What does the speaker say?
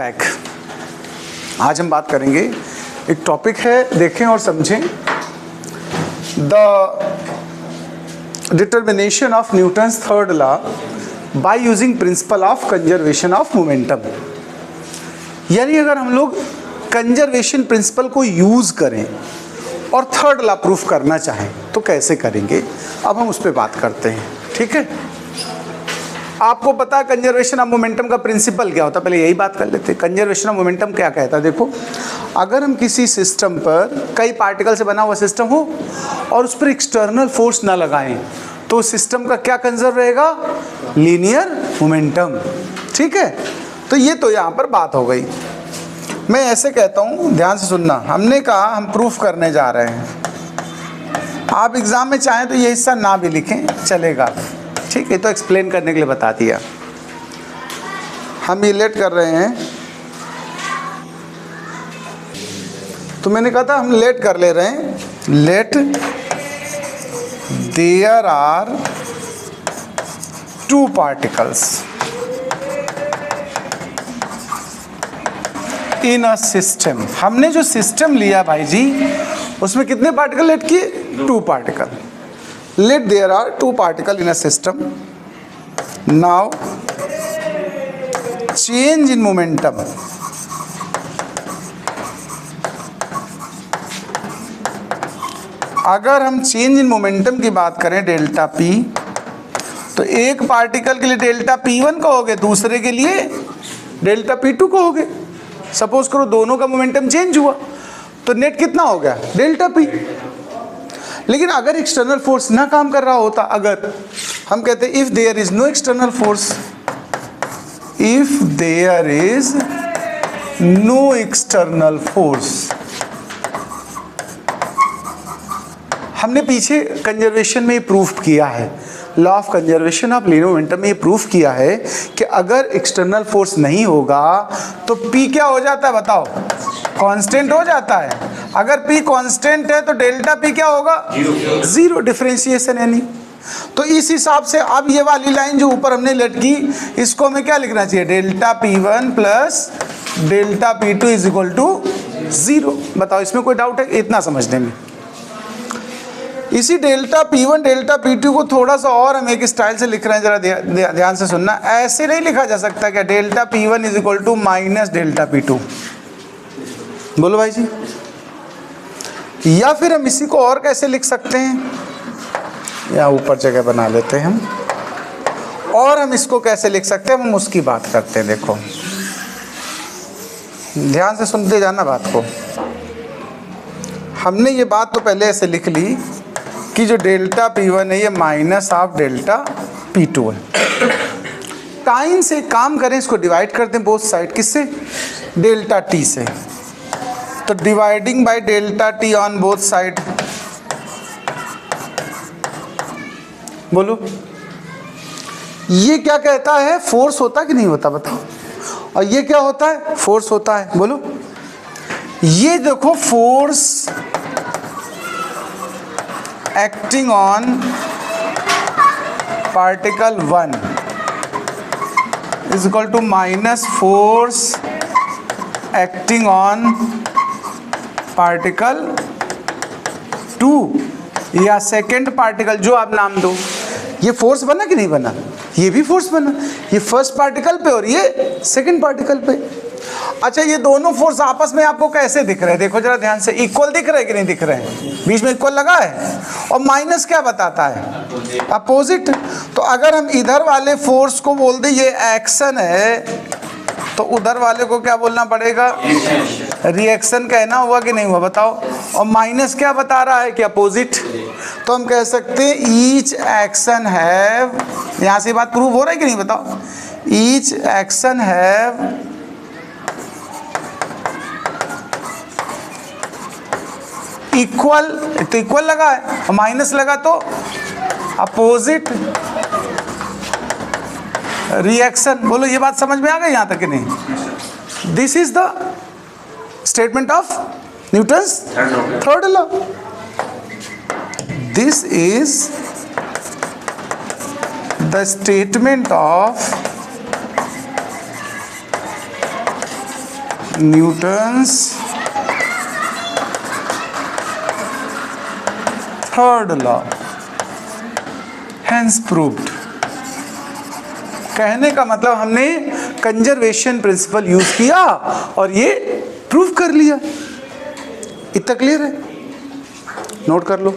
Back. आज हम बात करेंगे, एक टॉपिक है, देखें और समझें, the determination of Newton's third law by using principle of conservation of momentum. यानी अगर हम लोग कंजर्वेशन प्रिंसिपल को यूज करें और थर्ड लॉ प्रूफ करना चाहें तो कैसे करेंगे, अब हम उस पर बात करते हैं। ठीक है, आपको पता है कंजर्वेशन ऑफ मोमेंटम का प्रिंसिपल क्या होता है, पहले यही बात कर लेते हैं। कंजर्वेशन ऑफ मोमेंटम क्या कहता है, देखो, अगर हम किसी सिस्टम पर कई पार्टिकल से बना हुआ सिस्टम हो और उस पर एक्सटर्नल फोर्स ना लगाएं तो सिस्टम का क्या कंजर्व रहेगा, लीनियर मोमेंटम। ठीक है, तो ये तो यहाँ पर बात हो गई। मैं ऐसे कहता हूँ, ध्यान से सुनना, हमने कहा हम प्रूफ करने जा रहे हैं। आप एग्जाम में चाहें तो ये हिस्सा ना भी लिखें, चलेगा। ठीक है, तो एक्सप्लेन करने के लिए बता दिया। हम ये लेट कर रहे हैं, तो मैंने कहा था हम लेट कर ले रहे हैं। Let there are two particles in a system. हमने जो सिस्टम लिया भाई जी, उसमें कितने पार्टिकल लेट किए, two particle. Let there are two particles in a system. Now change in momentum. अगर हम चेंज इन मोमेंटम की बात करें डेल्टा पी, तो एक पार्टिकल के लिए डेल्टा P1 कहोगे, दूसरे के लिए डेल्टा P2 कहोगे। सपोज करो दोनों का मोमेंटम चेंज हुआ तो नेट कितना हो गया, डेल्टा P। लेकिन अगर एक्सटर्नल फोर्स ना काम कर रहा होता, अगर हम कहते if there is no external force, if there is no external force, हमने पीछे कंजर्वेशन में ये प्रूफ किया है, law of conservation of linear momentum में ये प्रूफ किया है कि अगर एक्सटर्नल फोर्स नहीं होगा तो P क्या हो जाता है, बताओ, कांस्टेंट हो जाता है। अगर P कांस्टेंट है तो डेल्टा P क्या होगा, जीरो, डिफरेंशिएशन यानी। तो इस हिसाब से अब ये वाली लाइन जो ऊपर हमने लटकी, इसको हमें क्या लिखना चाहिए, delta P1 plus delta P2 is equal to zero. बताओ, इसमें कोई डाउट है इतना समझने में? इसी डेल्टा P1 डेल्टा P2 को थोड़ा सा और हम एक स्टाइल से लिख रहे हैं, जरा ध्यान से सुनना। ऐसे नहीं लिखा जा सकता क्या, delta P1 is equal to minus delta P2, बोलो भाई जी। या फिर हम इसी को और कैसे लिख सकते हैं, या ऊपर जगह बना लेते हैं हम, और हम इसको कैसे लिख सकते हैं, हम उसकी बात करते हैं। देखो, ध्यान से सुनते जाना बात को। हमने ये बात तो पहले ऐसे लिख ली कि जो डेल्टा P1 है ये माइनस ऑफ डेल्टा P2 है। टाइम से काम करें, इसको डिवाइड कर दें बोथ साइड, किससे, डेल्टा T से। तो dividing by delta T on both side, बोलो ये क्या कहता है, फोर्स होता कि नहीं होता, बताओ। और ये क्या होता है, फोर्स होता है, बोलो। ये देखो, force acting on particle 1 is equal to minus force acting on particle 2 या सेकेंड पार्टिकल, जो आप नाम दो। ये फोर्स बना कि नहीं बना, ये भी फोर्स बना, ये फर्स्ट पार्टिकल पे और ये सेकेंड पार्टिकल पे। अच्छा, ये दोनों फोर्स आपस में आपको कैसे दिख रहे हैं, देखो जरा ध्यान से, इक्वल दिख रहे हैं कि नहीं दिख रहे हैं, बीच में इक्वल लगा है। और माइनस क्या बताता है, अपोजिट। तो अगर हम इधर वाले फोर्स को बोल दें ये एक्शन है, तो उधर वाले को क्या बोलना पड़ेगा, रिएक्शन कहना हुआ कि नहीं हुआ, बताओ। और माइनस क्या बता रहा है कि अपोजिट। तो हम कह सकते हैं ईच एक्शन हैव, यहाँ से बात प्रूव हो रहा है कि नहीं, बताओ। ईच एक्शन हैव इक्वल, तो इक्वल लगा है, और माइनस लगा तो अपोजिट रिएक्शन। बोलो, ये बात समझ में आ गई यहाँ तक कि नहीं? This is the statement of Newton's third law. This is the statement of Newton's third law, hence proved. कहने का मतलब हमने कंजर्वेशन प्रिंसिपल यूज किया और ये प्रूव कर लिया। इतना क्लियर है? नोट कर लो।